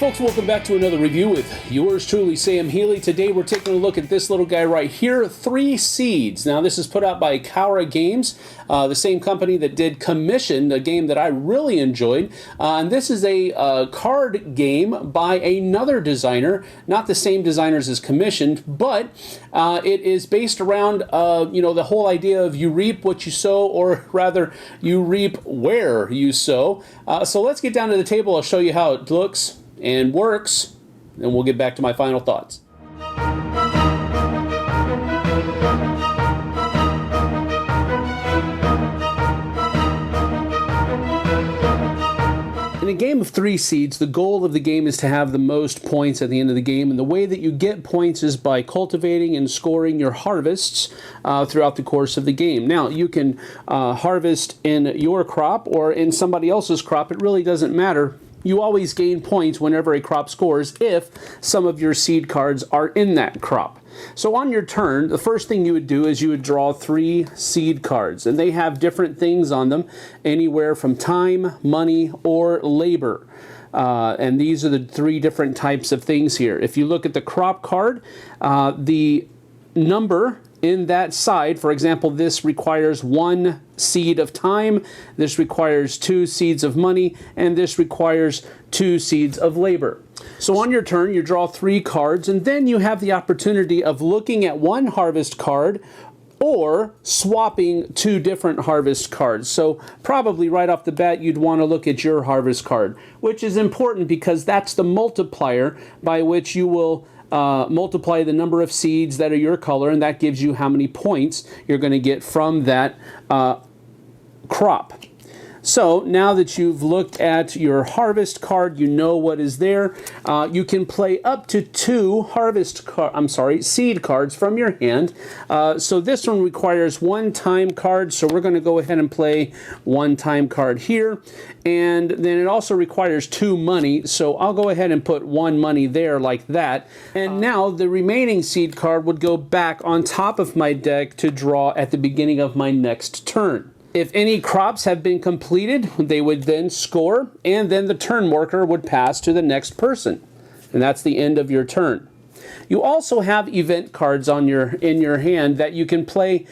folks, welcome back to another review with yours truly, Sam Healey. Today we're taking a look at this little guy right here, 3 Seeds. Now this is put out by Chara Games, the same company that did Commission, a game that I really enjoyed. And this is a card game by another designer, not the same designers as Commissioned, but it is based around the whole idea of you reap what you sow, or rather you reap where you sow. So let's get down to the table. I'll show you how it looks and works, and we'll get back to my final thoughts. In a game of 3 Seeds, the goal of the game is to have the most points at the end of the game, and the way that you get points is by cultivating and scoring your harvests throughout the course of the game. Now, you can harvest in your crop or in somebody else's crop. It really doesn't matter. You always gain points whenever a crop scores if some of your seed cards are in that crop. So on your turn, the first thing you would do is you would draw 3 seed cards, and they have different things on them, anywhere from time, money, or labor. And these are the 3 different types of things here. If you look at the crop card, the number in that side, for example, this requires 1 seed of time, this requires 2 seeds of money, and this requires 2 seeds of labor. So on your turn, you draw 3 cards, and then you have the opportunity of looking at 1 harvest card or swapping 2 different harvest cards. So probably right off the bat, you'd want to look at your harvest card, which is important because that's the multiplier by which you will multiply the number of seeds that are your color, and that gives you how many points you're going to get from that crop. So now that you've looked at your harvest card, you know what is there. You can play up to 2 seed cards from your hand. So this one requires 1 time card, so we're going to go ahead and play 1 time card here. And then it also requires 2 money, so I'll go ahead and put 1 money there like that. And now the remaining seed card would go back on top of my deck to draw at the beginning of my next turn. If any crops have been completed, they would then score, and then the turn marker would pass to the next person. And that's the end of your turn. You also have event cards in your hand that you can play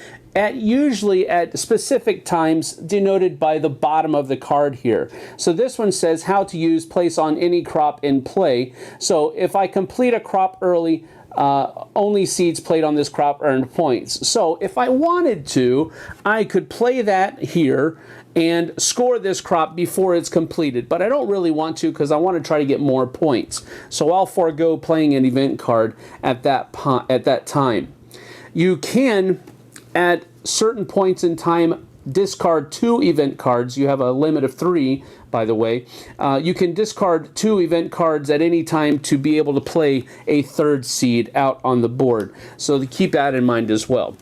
usually at specific times, denoted by the bottom of the card here. So this one says how to use place on any crop in play. So if I complete a crop early, only seeds played on this crop earned points. So if I wanted to, I could play that here and score this crop before it's completed, but I don't really want to because I want to try to get more points. So I'll forego playing an event card at that time. You can, at certain points in time, discard 2 event cards. You have a limit of 3, by the way. You can discard 2 event cards at any time to be able to play a 3rd seed out on the board. So to keep that in mind as well.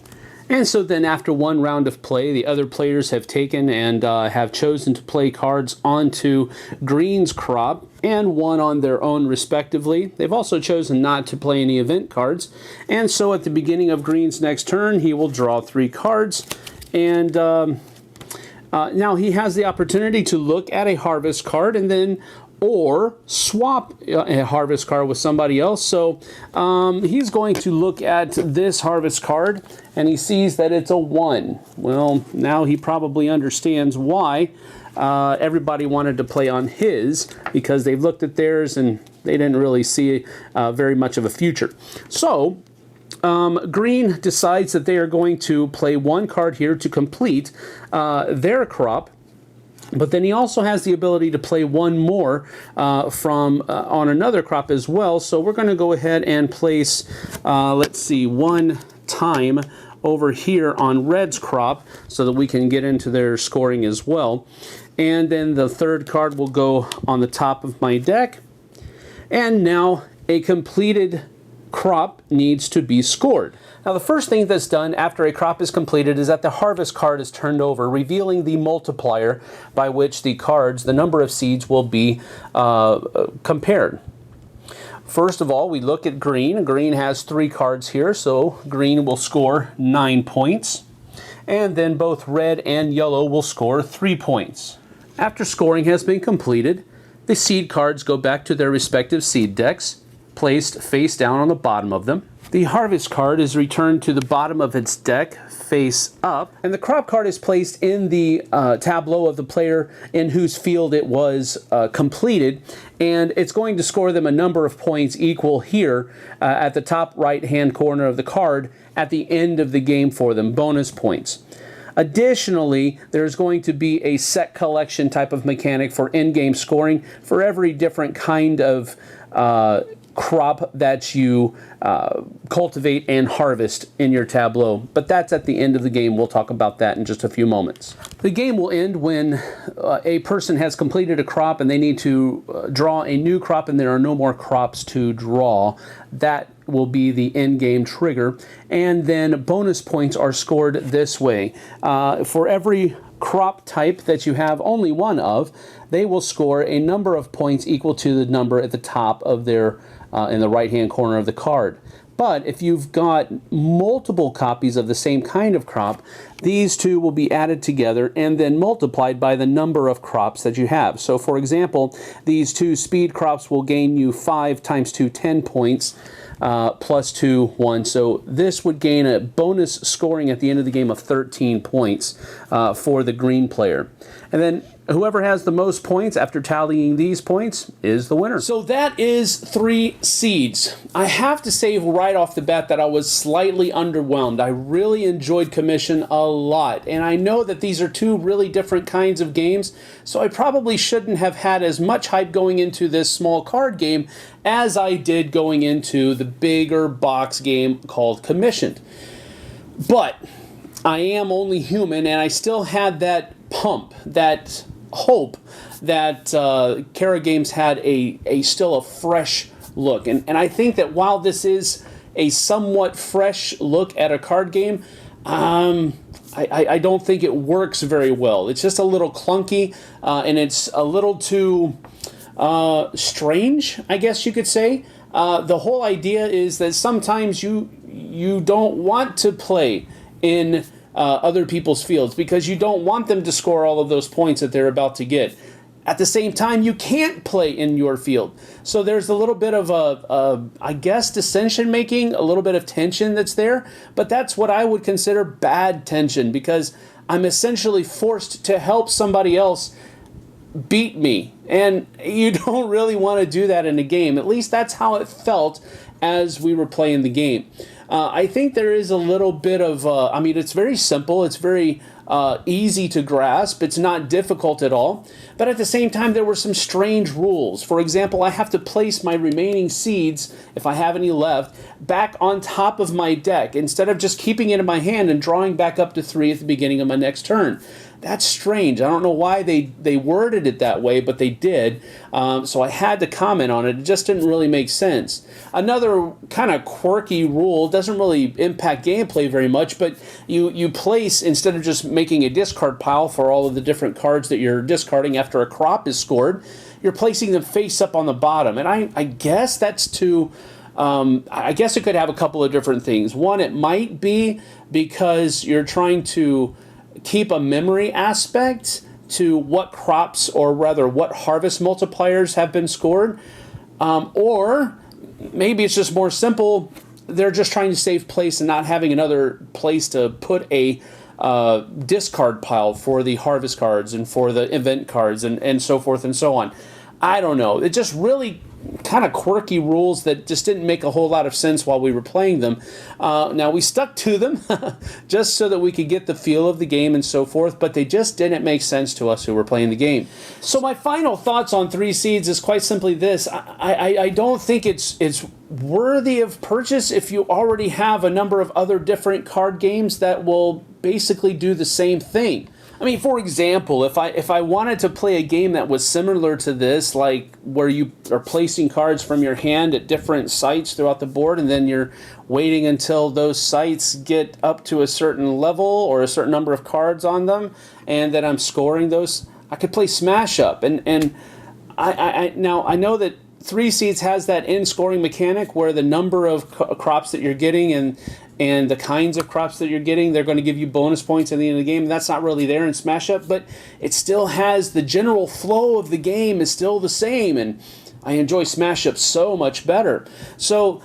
And so then after 1 round of play, the other players have taken and have chosen to play cards onto Green's crop and 1 on their own respectively. They've also chosen not to play any event cards. And so at the beginning of Green's next turn, he will draw 3 cards. And now he has the opportunity to look at a harvest card and then or swap a harvest card with somebody else. So he's going to look at this harvest card and he sees that it's a 1. Well, now he probably understands why everybody wanted to play on his, because they've looked at theirs and they didn't really see very much of a future. So Green decides that they are going to play 1 card here to complete their crop, but then he also has the ability to play 1 more from on another crop as well. So we're going to go ahead and place, let's see, 1 time over here on Red's crop so that we can get into their scoring as well. And then the 3rd card will go on the top of my deck. And now a completed crop needs to be scored. Now the first thing that's done after a crop is completed is that the harvest card is turned over, revealing the multiplier by which the cards, the number of seeds, will be compared. First of all, we look at Green. Green has 3 cards here, so Green will score 9 points. And then both Red and Yellow will score 3 points. After scoring has been completed, The seed cards go back to their respective seed decks, placed face down on the bottom of them. The harvest card is returned to the bottom of its deck, face up, and the crop card is placed in the tableau of the player in whose field it was completed, and it's going to score them a number of points equal here at the top right-hand corner of the card at the end of the game for them, bonus points. Additionally, there's going to be a set collection type of mechanic for in-game scoring for every different kind of crop that you cultivate and harvest in your tableau. But that's at the end of the game. We'll talk about that in just a few moments. The game will end when a person has completed a crop and they need to draw a new crop and there are no more crops to draw. That will be the in-game trigger. And then bonus points are scored this way. For every crop type that you have only one of, they will score a number of points equal to the number at the top of their in the right-hand corner of the card. But if you've got multiple copies of the same kind of crop, these two will be added together and then multiplied by the number of crops that you have. So for example, these two speed crops will gain you 5 times 2, 10 points, plus 2, 1. So this would gain a bonus scoring at the end of the game of 13 points for the green player. And then whoever has the most points after tallying these points is the winner. So that is 3 seeds. I have to say right off the bat that I was slightly underwhelmed. I really enjoyed Commission a lot. And I know that these are 2 really different kinds of games, so I probably shouldn't have had as much hype going into this small card game as I did going into the bigger box game called Commissioned. But I am only human, and I still had that pump, that hope that Chara Games had still a fresh look. And I think that while this is a somewhat fresh look at a card game, I don't think it works very well. It's just a little clunky, and it's a little too strange, I guess you could say. The whole idea is that sometimes you don't want to play in other people's fields because you don't want them to score all of those points that they're about to get. At the same time, you can't play in your field. So there's a little bit of I guess, dissension making, a little bit of tension that's there, but that's what I would consider bad tension because I'm essentially forced to help somebody else beat me. And you don't really want to do that in a game. At least that's how it felt as we were playing the game. I think there is a little bit of, I mean, it's very simple. It's very easy to grasp. It's not difficult at all. But at the same time, there were some strange rules. For example, I have to place my remaining seeds, if I have any left, back on top of my deck instead of just keeping it in my hand and drawing back up to 3 at the beginning of my next turn. That's strange. I don't know why they worded it that way, but they did. So I had to comment on it. It just didn't really make sense. Another kind of quirky rule, doesn't really impact gameplay very much, but you place, instead of just making a discard pile for all of the different cards that you're discarding after a crop is scored, you're placing them face up on the bottom. And I guess that's to... I guess it could have a couple of different things. One, it might be because you're trying to keep a memory aspect to what crops, or rather what harvest multipliers have been scored, or maybe it's just more simple. They're just trying to save place and not having another place to put a discard pile for the harvest cards and for the event cards and so forth and so on. I don't know. It just really kind of quirky rules that just didn't make a whole lot of sense while we were playing them. Now, we stuck to them just so that we could get the feel of the game and so forth, but they just didn't make sense to us who were playing the game. So my final thoughts on 3 Seeds is quite simply this. I don't think it's worthy of purchase if you already have a number of other different card games that will basically do the same thing. I mean, for example, if I wanted to play a game that was similar to this, like where you are placing cards from your hand at different sites throughout the board, and then you're waiting until those sites get up to a certain level or a certain number of cards on them, and then I'm scoring those, I could play Smash Up. And I now I know that 3 Seeds has that in scoring mechanic where the number of crops that you're getting and the kinds of crops that you're getting, they're going to give you bonus points at the end of the game. That's not really there in Smash Up, but it still has the general flow of the game is still the same, and I enjoy Smash Up so much better. So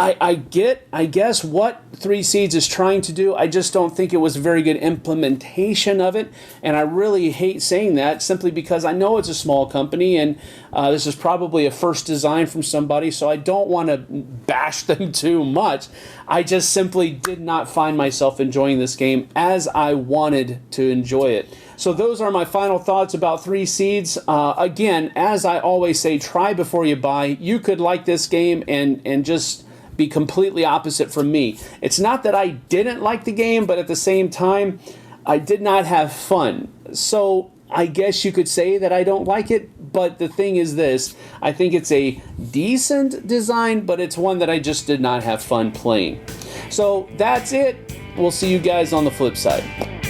I guess what Three Seeds is trying to do. I just don't think it was a very good implementation of it, and I really hate saying that simply because I know it's a small company, and this is probably a first design from somebody, so I don't want to bash them too much. I just simply did not find myself enjoying this game as I wanted to enjoy it. So those are my final thoughts about Three Seeds. Again, as I always say, try before you buy. You could like this game and just be completely opposite from me. It's not that I didn't like the game, but at the same time, I did not have fun. So I guess you could say that I don't like it, but the thing is this, I think it's a decent design, but it's one that I just did not have fun playing. So that's it. We'll see you guys on the flip side.